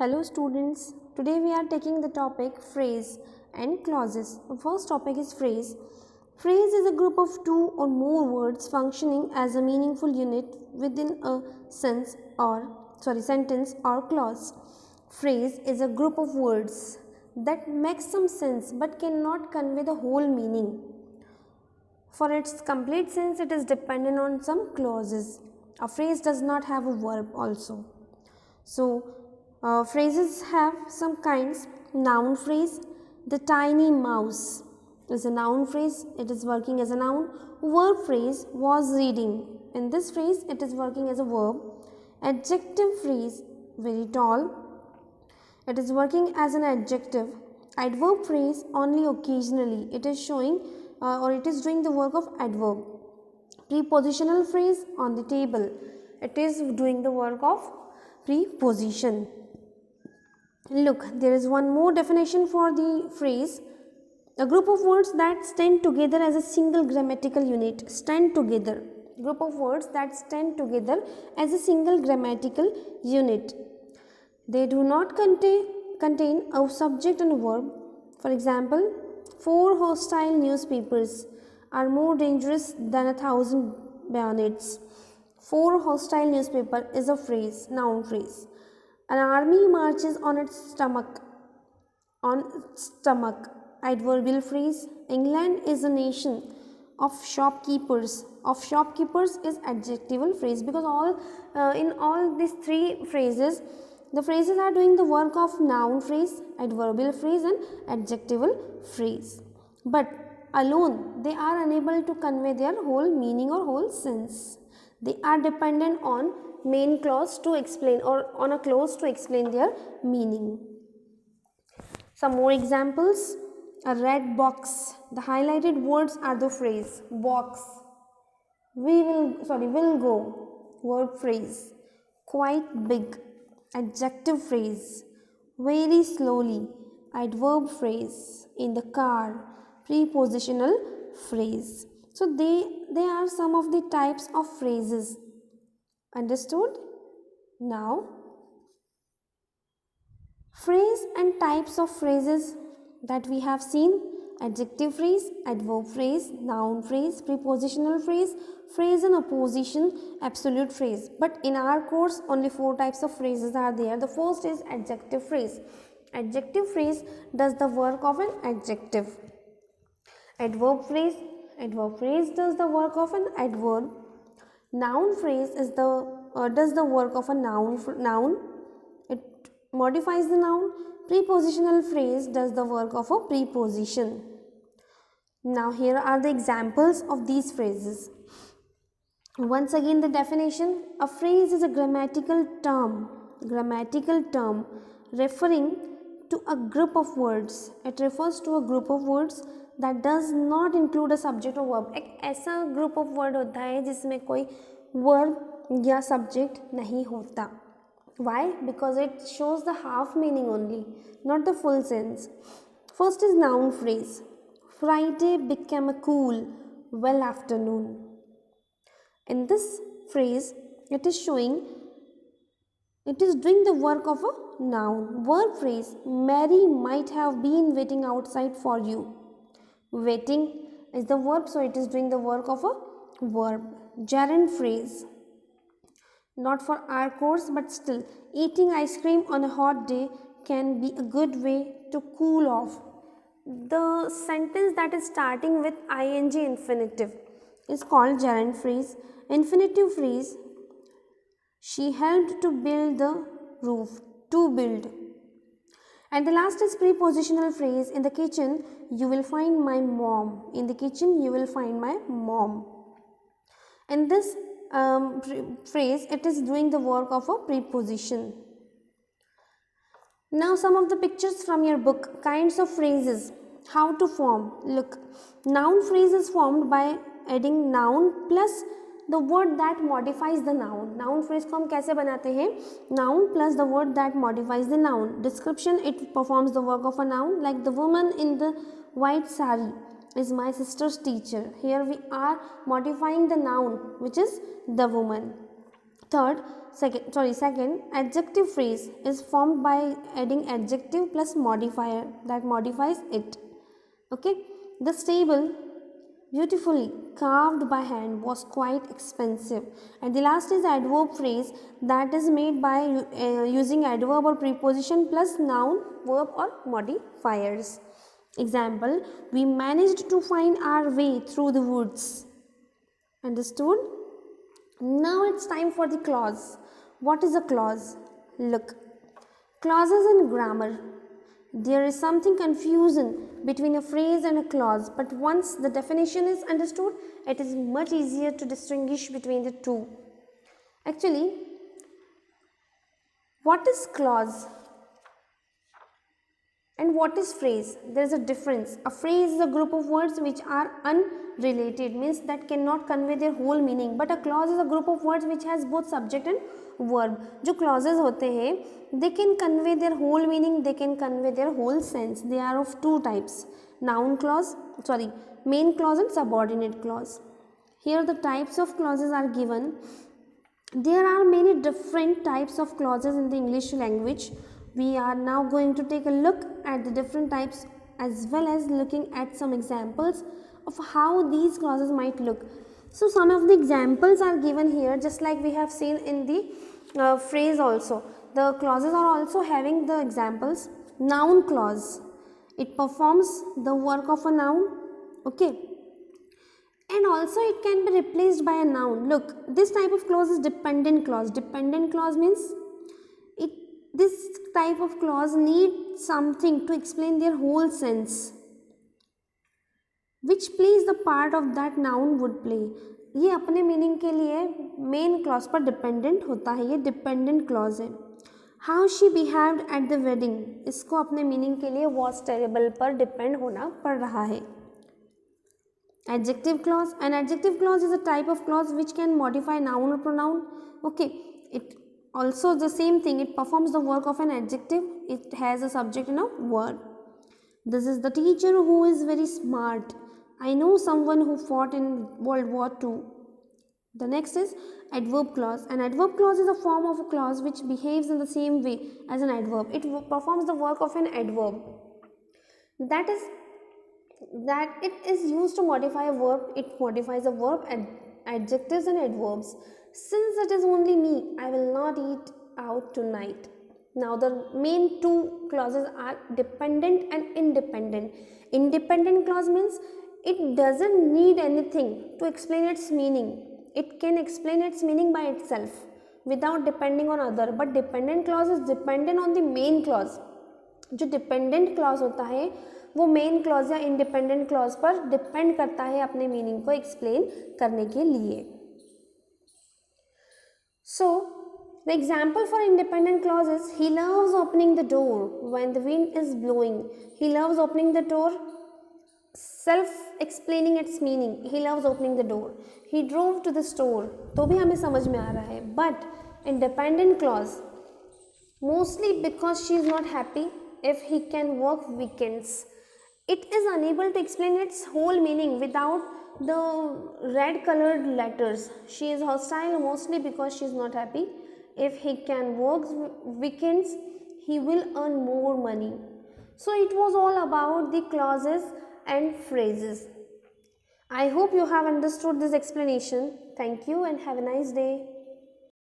Hello students, today we are taking the topic phrase and clauses. The first topic is phrase. Phrase is a group of two or more words functioning as a meaningful unit within a sentence or clause. Phrase is a group of words that make some sense but cannot convey the whole meaning. For its complete sense, it is dependent on some clauses. A phrase does not have a verb also. Phrases have some kinds. Noun phrase, the tiny mouse is a noun phrase, it is working as a noun. Verb phrase, was reading. In this phrase, it is working as a verb. Adjective phrase, very tall, it is working as an adjective. Adverb phrase, only occasionally, it is showing it is doing the work of adverb. Prepositional phrase, on the table, it is doing the work of preposition. Look, there is one more definition for the phrase. A group of words that stand together as a single grammatical unit. Stand together. Group of words that stand together as a single grammatical unit. They do not contain a subject and a verb. For example, 4 hostile newspapers are more dangerous than 1,000 bayonets. 4 hostile newspaper is a phrase, noun phrase. An army marches on its stomach. Adverbial phrase. England is a nation of shopkeepers. Of shopkeepers is adjectival phrase, because in all these three phrases, the phrases are doing the work of noun phrase, adverbial phrase and adjectival phrase. But alone, they are unable to convey their whole meaning or whole sense. They are dependent on main clause to explain, or on a clause to explain their meaning. Some more examples. A red box. The highlighted words are the phrase box. Will go, verb phrase. Quite big, adjective phrase. Very slowly, adverb phrase. In the car, prepositional phrase. So they are some of the types of phrases. Understood? Now, phrase and types of phrases that we have seen: adjective phrase, adverb phrase, noun phrase, prepositional phrase, phrase in opposition, absolute phrase. But in our course, only 4 types of phrases are there. The first is adjective phrase. Adjective phrase does the work of an adjective. Adverb phrase does the work of an adverb. Noun phrase does the work of a noun. It modifies the noun. Prepositional phrase does the work of a preposition. Now here are the examples of these phrases. Once again, the definition: a phrase is a grammatical term referring to a group of words. It refers to a group of words that does not include a subject or verb. एक ऐसा group of word होता है जिसमें कोई verb या subject नहीं होता. Why? Because it shows the half meaning only, not the full sense. First is noun phrase. Friday became a cool, well afternoon. In this phrase, it is doing the work of a noun. Verb phrase. Mary might have been waiting outside for you. Waiting is the verb, so it is doing the work of a verb. Gerund phrase. Not for our course, but still, eating ice cream on a hot day can be a good way to cool off. The sentence that is starting with ing infinitive is called gerund phrase. Infinitive phrase. She helped to build the roof. To build. And the last is prepositional phrase. In the kitchen, you will find my mom. In the kitchen, you will find my mom. In this phrase, it is doing the work of a preposition. Now, some of the pictures from your book. Kinds of phrases. How to form. Look, noun phrase is formed by adding noun plus the word that modifies the noun. Noun phrase को हम कैसे बनाते हैं? Noun plus the word that modifies the noun. Description, it performs the work of a noun, like the woman in the white sari is my sister's teacher. Here we are modifying the noun, which is the woman. Third, second, adjective phrase is formed by adding adjective plus modifier that modifies it. Okay, the stable, beautifully carved by hand, was quite expensive. And the last is adverb phrase that is made by using adverb or preposition plus noun, verb or modifiers. Example, we managed to find our way through the woods. Understood? Now it's time for the clause. What is a clause? Look, clauses in grammar. There is something confusion between a phrase and a clause, but once the definition is understood, it is much easier to distinguish between the two. Actually, what is clause and what is phrase? There is a difference. A phrase is a group of words which are unrelated, means that cannot convey their whole meaning, but a clause is a group of words which has both subject and verb. जो clauses होते हैं, they can convey their whole meaning, they can convey their whole sense. They are of two types, main clause and subordinate clause. Here the types of clauses are given. There are many different types of clauses in the English language. We are now going to take a look at the different types as well as looking at some examples of how these clauses might look. So some of the examples are given here, just like we have seen in the phrase also. The clauses are also having the examples. Noun clause, it performs the work of a noun, okay, and also it can be replaced by a noun. Look, this type of clause is dependent clause. Dependent clause means this type of clause needs something to explain their whole sense, which plays the part of that noun would play. ये अपने meaning के लिए main clause पर dependent होता है, ये dependent clause है. How she behaved at the wedding, इसको अपने मीनिंग के लिए वॉज टेरेबल पर डिपेंड होना पड़ रहा है. Adjective clause, an adjective clause is a type of clause which can modify noun or pronoun. Okay, it also the same thing, it performs the work of an adjective, it has a subject and a verb. This is the teacher who is very smart. I know someone who fought in World War II. The next is adverb clause. An adverb clause is a form of a clause which behaves in the same way as an adverb. It performs the work of an adverb. That it is used to modify a verb. It modifies a verb and adjectives and adverbs. Since it is only me, I will not eat out tonight. Now the main two clauses are dependent and independent. Independent clause means it doesn't need anything to explain its meaning. It can explain its meaning by itself without depending on other. But dependent clause is dependent on the main clause. जो dependent clause होता है वो main clause या independent clause पर depend करता है अपने meaning को एक्सप्लेन करने के लिए. So the example for independent clause is he loves opening the door when the wind is blowing. He loves opening the door, self explaining its meaning. He loves opening the door. He drove to the store, तो भी हमें समझ में आ रहा है. But independent clause mostly because she is not happy if he can work weekends, it is unable to explain its whole meaning without the red colored letters. She is hostile mostly because she is not happy. If he can work weekends, he will earn more money. So it was all about the clauses and phrases. I hope you have understood this explanation. Thank you and have a nice day.